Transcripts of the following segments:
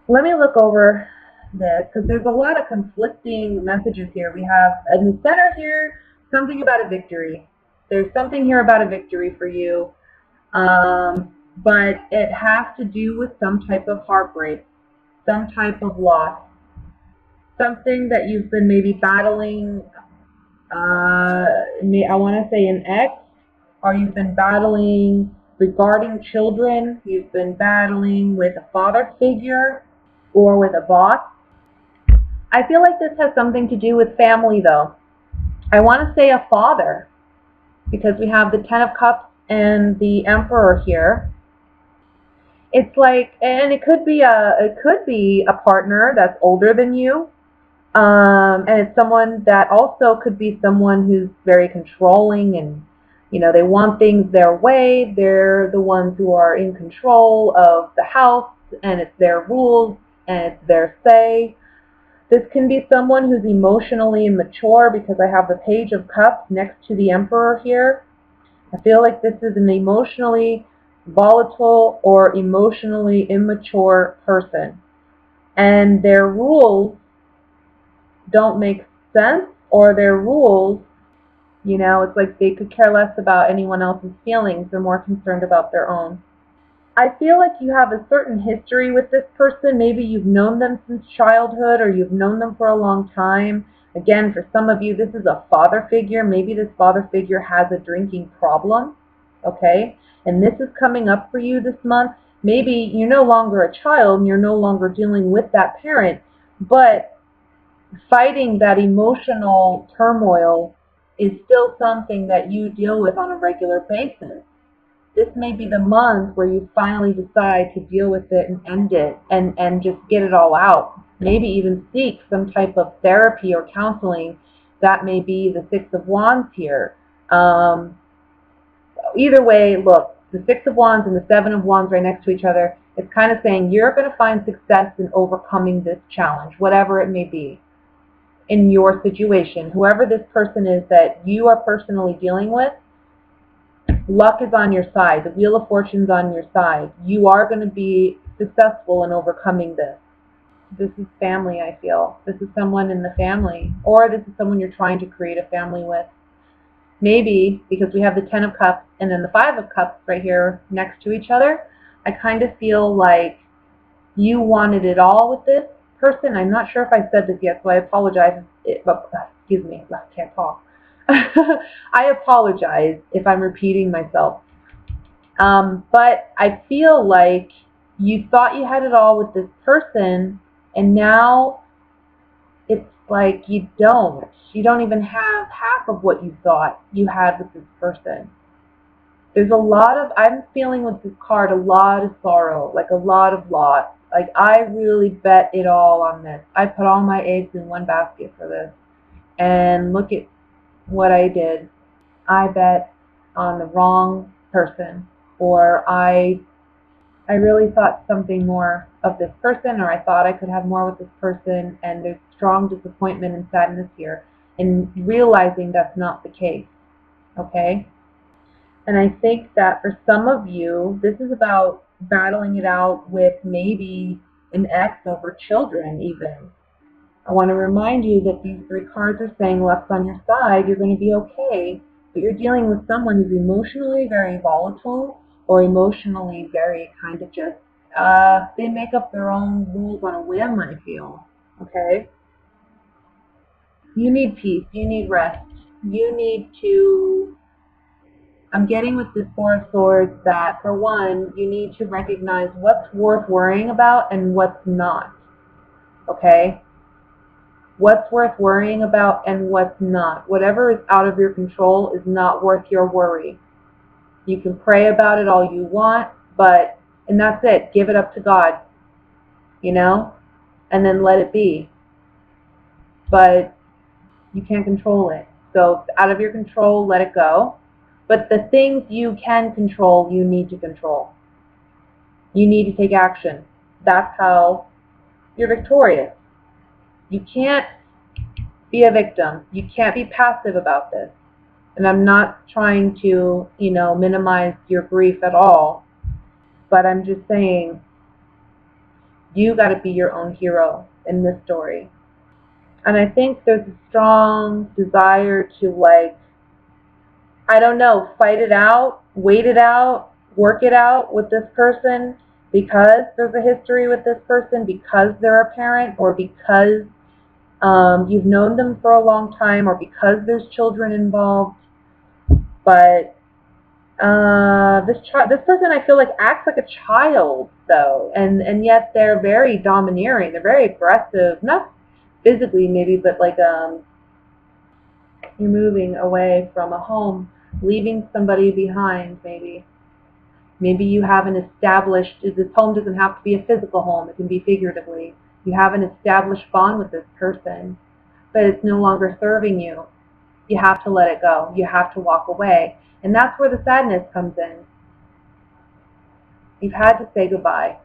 Let me look over this because there's a lot of conflicting messages here. We have in the center here something about a victory. There's something here about a victory for you, but it has to do with some type of heartbreak, some type of loss, something that you've been maybe battling. I want to say an ex, or you've been battling regarding children. You've been battling with a father figure or with a boss. I feel like this has something to do with family, though. I want to say a father because we have the Ten of Cups and the Emperor here. It's like, and it could be a partner that's older than you, and it's someone that also could be someone who's very controlling and they want things their way. They're the ones who are in control of the house, and it's their rules and it's their say. This can be someone who's emotionally immature because I have the Page of Cups next to the Emperor here. I feel like this is an emotionally volatile or emotionally immature person. And their rules don't make sense, or their rules, it's like they could care less about anyone else's feelings. They're more concerned about their own. I feel like you have a certain history with this person. Maybe you've known them since childhood, or you've known them for a long time. Again, for some of you, this is a father figure. Maybe this father figure has a drinking problem, okay? And this is coming up for you this month. Maybe you're no longer a child and you're no longer dealing with that parent, but fighting that emotional turmoil is still something that you deal with on a regular basis. This may be the month where you finally decide to deal with it and end it and just get it all out. Maybe even seek some type of therapy or counseling. That may be the Six of Wands here. Either way, look, the Six of Wands and the Seven of Wands right next to each other, it's kind of saying you're going to find success in overcoming this challenge, whatever it may be, in your situation. Whoever this person is that you are personally dealing with, luck is on your side. The Wheel of Fortune's on your side. You are going to be successful in overcoming this. This is family, I feel. This is someone in the family, or this is someone you're trying to create a family with. Maybe because we have the Ten of Cups and then the Five of Cups right here next to each other, I kind of feel like you wanted it all with this person. I'm not sure if I said this yet, so I apologize. Excuse me, I can't talk. I apologize if I'm repeating myself. But I feel like you thought you had it all with this person, and now it's like you don't. You don't even have half of what you thought you had with this person. There's a lot of, I'm feeling with this card, a lot of sorrow, like a lot of loss. Like, I really bet it all on this. I put all my eggs in one basket for this. And look at what I did. I bet on the wrong person, or I really thought something more of this person, or I thought I could have more with this person, and there's strong disappointment and sadness here, and realizing that's not the case, okay? And I think that for some of you, this is about battling it out with maybe an ex over children even. I want to remind you that these three cards are saying luck's on your side, you're going to be okay, but you're dealing with someone who's emotionally very volatile, or emotionally very kind of just, they make up their own rules on a whim, I feel, okay? You need peace, you need rest, you need to, I'm getting with this Four of Swords that, for one, you need to recognize what's worth worrying about and what's not, okay? What's worth worrying about and what's not. Whatever is out of your control is not worth your worry. You can pray about it all you want, and that's it. Give it up to God, and then let it be. But you can't control it. So if it's out of your control, let it go. But the things you can control, you need to control. You need to take action. That's how you're victorious. You can't be a victim. You can't be passive about this. And I'm not trying to, minimize your grief at all. But I'm just saying, You got to be your own hero in this story. And I think there's a strong desire to, like, I don't know, fight it out, wait it out, work it out with this person because there's a history with this person, because they're a parent, or because you've known them for a long time, or because there's children involved. But this person, I feel like, acts like a child, though, and yet they're very domineering. They're very aggressive, not physically maybe, but like you're moving away from a home, leaving somebody behind, maybe. Maybe you have an established, this home doesn't have to be a physical home, it can be figuratively. You have an established bond with this person, but it's no longer serving you. You have to let it go. You have to walk away. And that's where the sadness comes in. You've had to say goodbye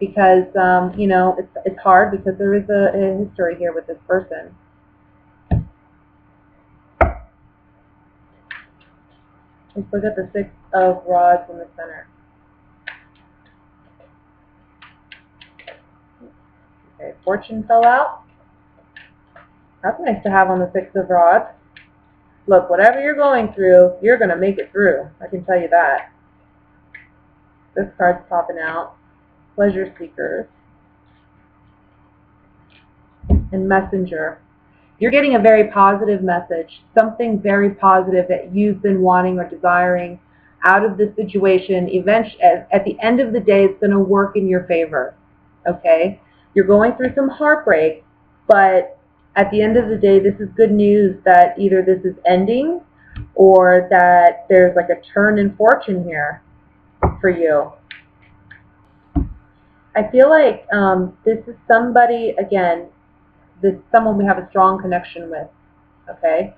because, it's hard because there is a history here with this person. Let's look at the Six of Rods in the center. Okay, Fortune fell out. That's nice to have on the Six of Rods. Look, whatever you're going through, you're going to make it through. I can tell you that. This card's popping out. Pleasure Seekers. And Messenger. You're getting a very positive message, something very positive that you've been wanting or desiring out of this situation. Eventually, at the end of the day, it's going to work in your favor, okay? You're going through some heartbreak, but at the end of the day, this is good news that either this is ending or that there's like a turn in fortune here for you. I feel like this is somebody, again, this is someone we have a strong connection with, okay?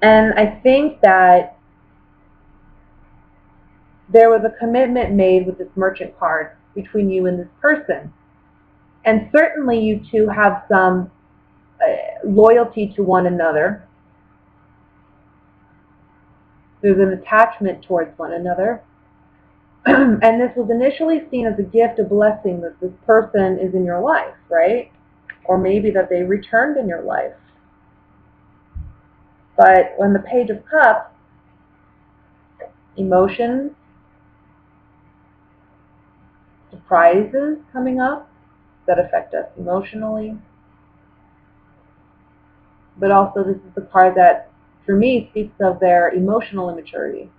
And I think that there was a commitment made with this Merchant card between you and this person. And certainly you two have some loyalty to one another. There's an attachment towards one another. And this was initially seen as a gift, a blessing, that this person is in your life, right? Or maybe that they returned in your life. But when the Page of Cups, emotions, surprises coming up that affect us emotionally. But also this is the card that, for me, speaks of their emotional immaturity.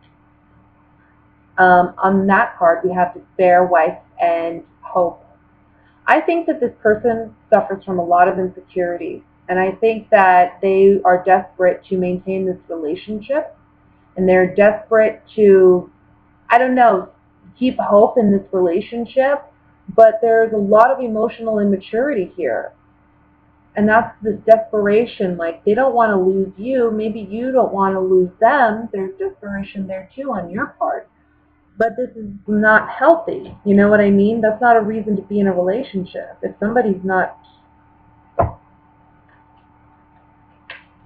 On that card, we have despair, wife, and hope. I think that this person suffers from a lot of insecurity, and I think that they are desperate to maintain this relationship, and they're desperate to, I don't know, keep hope in this relationship, but there's a lot of emotional immaturity here. And that's this desperation, like they don't want to lose you, maybe you don't want to lose them. There's desperation there too on your part. But this is not healthy, you know what I mean? That's not a reason to be in a relationship. If somebody's not...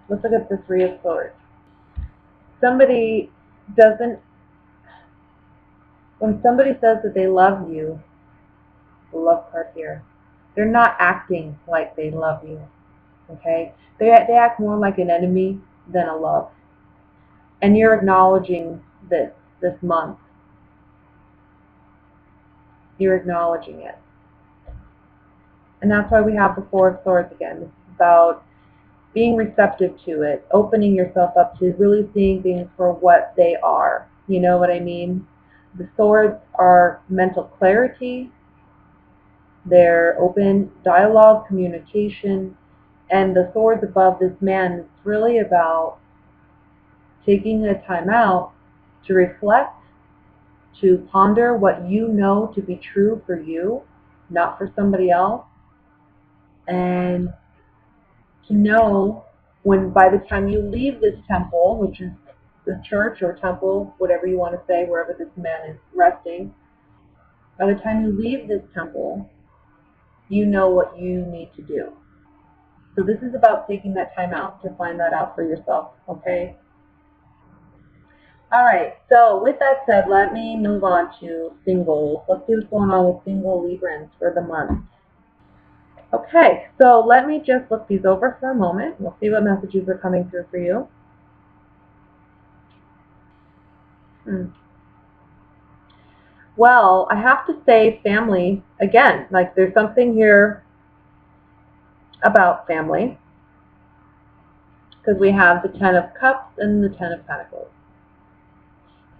Let's look at the Three of Swords. Somebody doesn't... When somebody says that they love you, the love card here, they're not acting like they love you, okay? They act more like an enemy than a love. And you're acknowledging this month. You're acknowledging it. And that's why we have the Four of Swords again. This is about being receptive to it, opening yourself up to really seeing things for what they are. You know what I mean? The swords are mental clarity. They're open dialogue, communication. And the swords above this man is really about taking a time out to reflect, to ponder what you know to be true for you, not for somebody else, and to know when, by the time you leave this temple, which is the church or temple, whatever you want to say, wherever this man is resting, by the time you leave this temple, you know what you need to do. So this is about taking that time out to find that out for yourself, okay? All right, so with that said, let me move on to singles. Let's see what's going on with single Librans for the month. Okay, so let me just look these over for a moment. We'll see what messages are coming through for you. Well, I have to say family, again, like there's something here about family, because we have the Ten of Cups and the Ten of Pentacles.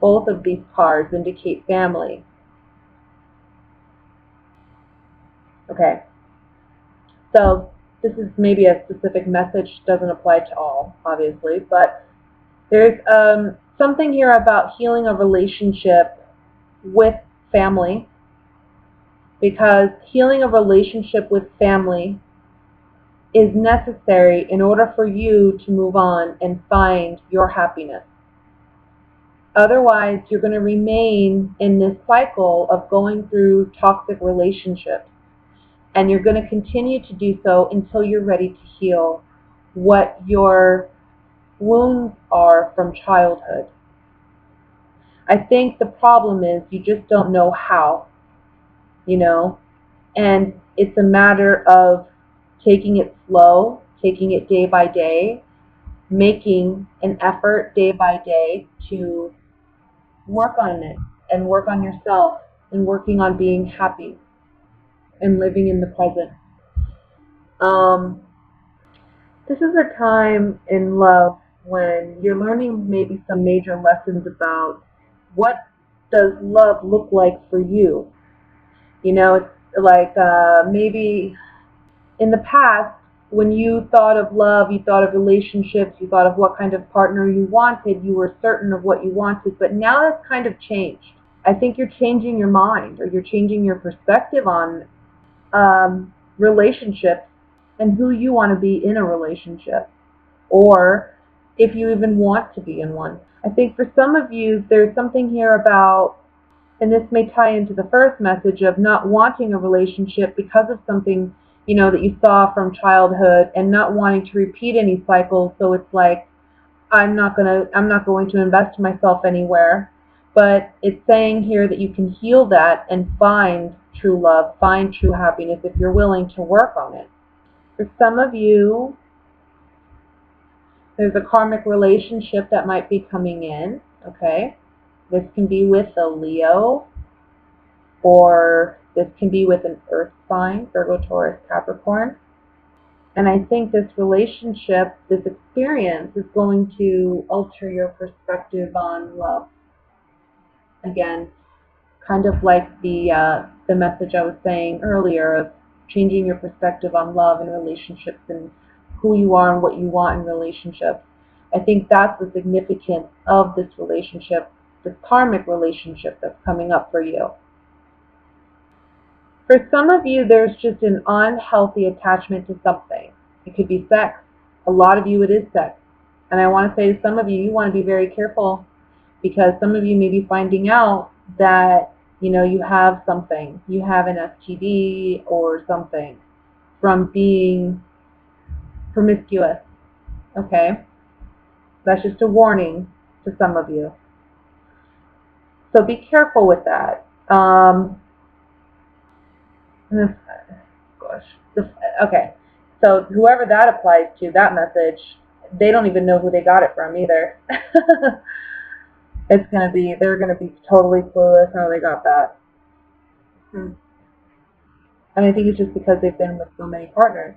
Both of these cards indicate family. Okay, so this is maybe a specific message, doesn't apply to all, obviously, but there's something here about healing a relationship with family, because healing a relationship with family is necessary in order for you to move on and find your happiness. Otherwise, you're going to remain in this cycle of going through toxic relationships. And you're going to continue to do so until you're ready to heal what your wounds are from childhood. I think the problem is you just don't know how, and it's a matter of taking it slow, taking it day by day, making an effort day by day to work on it and work on yourself and working on being happy and living in the present. This is a time in love when you're learning maybe some major lessons about what does love look like for you. It's like maybe in the past, when you thought of love, you thought of relationships, you thought of what kind of partner you wanted, you were certain of what you wanted, but now that's kind of changed. I think you're changing your mind, or you're changing your perspective on relationships and who you want to be in a relationship, or if you even want to be in one. I think for some of you, there's something here about, and this may tie into the first message of not wanting a relationship because of something, that you saw from childhood and not wanting to repeat any cycles. So it's like, I'm not going to invest myself anywhere. But it's saying here that you can heal that and find true love, find true happiness if you're willing to work on it. For some of you, there's a karmic relationship that might be coming in, okay? This can be with a Leo, or this can be with an earth sign, Virgo, Taurus, Capricorn. And I think this relationship, this experience, is going to alter your perspective on love. Again, kind of like the message I was saying earlier of changing your perspective on love and relationships and who you are and what you want in relationships. I think that's the significance of this relationship, this karmic relationship that's coming up for you. For some of you, there's just an unhealthy attachment to something. It could be sex. A lot of you, it is sex. And I want to say to some of you, you want to be very careful, because some of you may be finding out that, you have something. You have an STD or something from being promiscuous. Okay? That's just a warning to some of you. So be careful with that. Okay, so whoever that applies to, that message, they don't even know who they got it from either. They're gonna be totally clueless how they got that. And I think it's just because they've been with so many partners.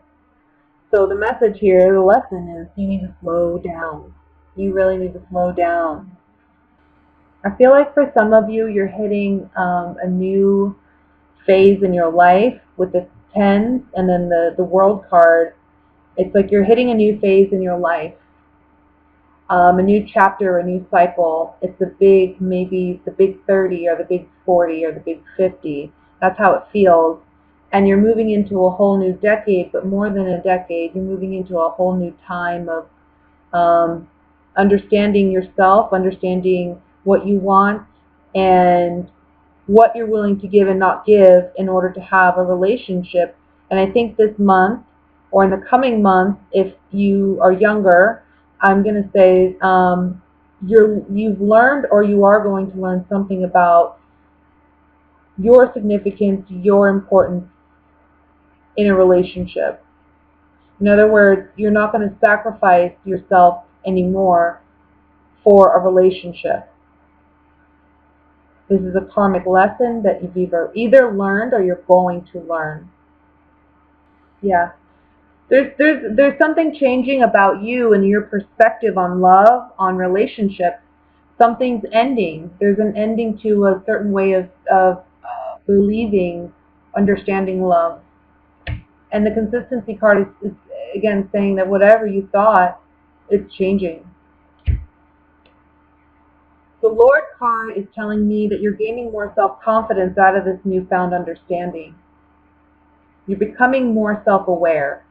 So the message here, the lesson is, you need to slow down. You really need to slow down. I feel like for some of you, you're hitting a new phase in your life with the tens and then the world card. It's like you're hitting a new phase in your life, a new chapter, a new cycle. It's maybe the big 30 or the big 40 or the big 50. That's how it feels. And you're moving into a whole new decade, but more than a decade, you're moving into a whole new time of understanding yourself, understanding what you want, and what you're willing to give and not give in order to have a relationship. And I think this month, or in the coming month, if you are younger, I'm going to say you've learned, or you are going to learn something about your significance, your importance in a relationship. In other words, you're not going to sacrifice yourself anymore for a relationship. This is a karmic lesson that you've either learned or you're going to learn. Yeah. There's something changing about you and your perspective on love, on relationships. Something's ending. There's an ending to a certain way of believing, understanding love. And the consistency card is again saying that whatever you thought, it's changing. The Lord card is telling me that you're gaining more self-confidence out of this newfound understanding. You're becoming more self-aware.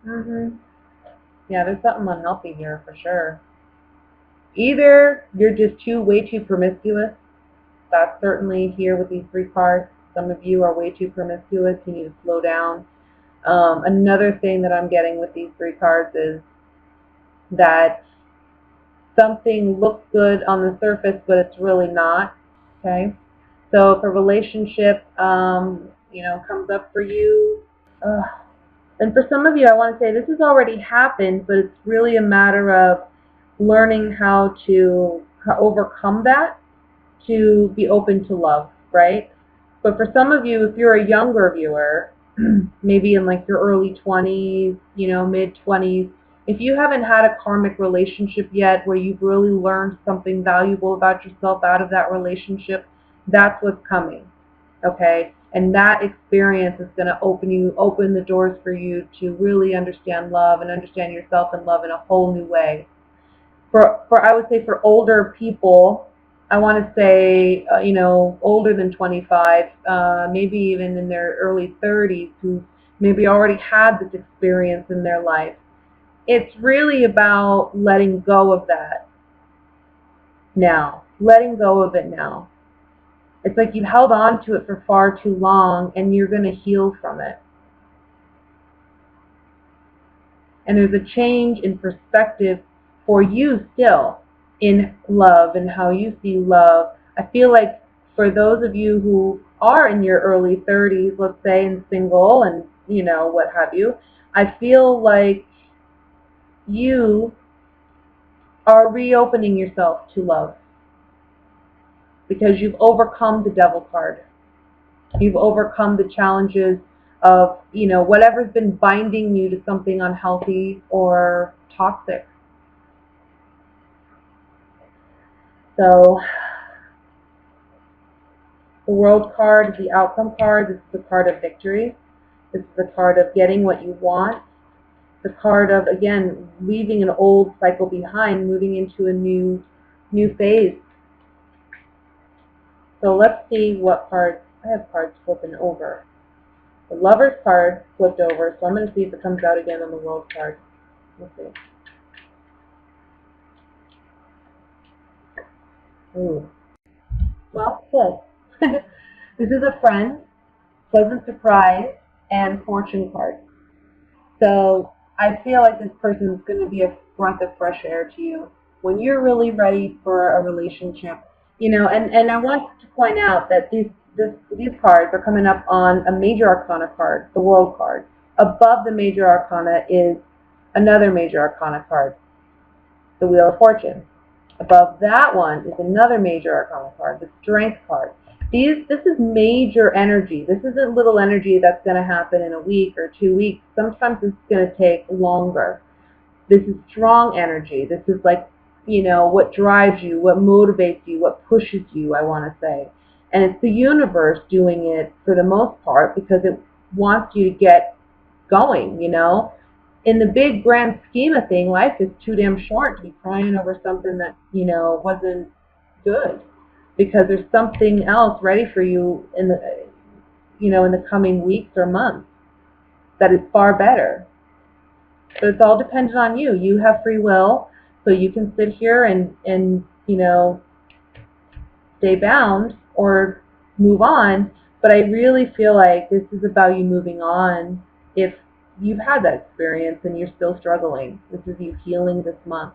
Yeah, there's something unhealthy here for sure. Either you're just way too promiscuous. That's certainly here with these 3 cards. Some of you are way too promiscuous. You need to slow down. Another thing that I'm getting with these 3 cards is that something looks good on the surface, but it's really not. Okay? So if a relationship, comes up for you, and for some of you, I want to say this has already happened, but it's really a matter of learning how to overcome that, to be open to love, right? But for some of you, if you're a younger viewer, maybe in like your early 20s, mid 20s, if you haven't had a karmic relationship yet where you've really learned something valuable about yourself out of that relationship, that's what's coming, okay? And that experience is going to open the doors for you to really understand love and understand yourself and love in a whole new way. I would say for older people, I want to say, older than 25, maybe even in their early 30s, who maybe already had this experience in their life. It's really about letting go of that now. Letting go of it now. It's like you've held on to it for far too long, and you're going to heal from it. And there's a change in perspective for you still in love and how you see love. I feel like for those of you who are in your early 30s, let's say, and single and, what have you, I feel like you are reopening yourself to love because you've overcome the devil card. You've overcome the challenges of, whatever's been binding you to something unhealthy or toxic. So the World card is the outcome card. This is the card of victory. This is the card of getting what you want. The card of, again, leaving an old cycle behind, moving into a new phase. So let's see what cards. I have cards flipping over. The Lover's card flipped over, so I'm going to see if it comes out again on the World card. Let's see. Ooh. Well, good. This is a friend, pleasant surprise, and fortune card. So I feel like this person is going to be a breath of fresh air to you when you're really ready for a relationship. And I want to point out that these cards are coming up on a major arcana card, the World card. Above the major arcana is another major arcana card, the Wheel of Fortune. Above that one is another major arcana card, the Strength card. This is major energy. This isn't little energy that's going to happen in a week or 2 weeks. Sometimes it's going to take longer. This is strong energy. This is like, what drives you, what motivates you, what pushes you, I want to say. And it's the universe doing it for the most part because it wants you to get going, In the big grand scheme of things, life is too damn short to be crying over something that, wasn't good. Because there's something else ready for you in the coming weeks or months that is far better. So it's all dependent on you. You have free will, so you can sit here and stay bound or move on. But I really feel like this is about you moving on if you've had that experience and you're still struggling. This is you healing this month.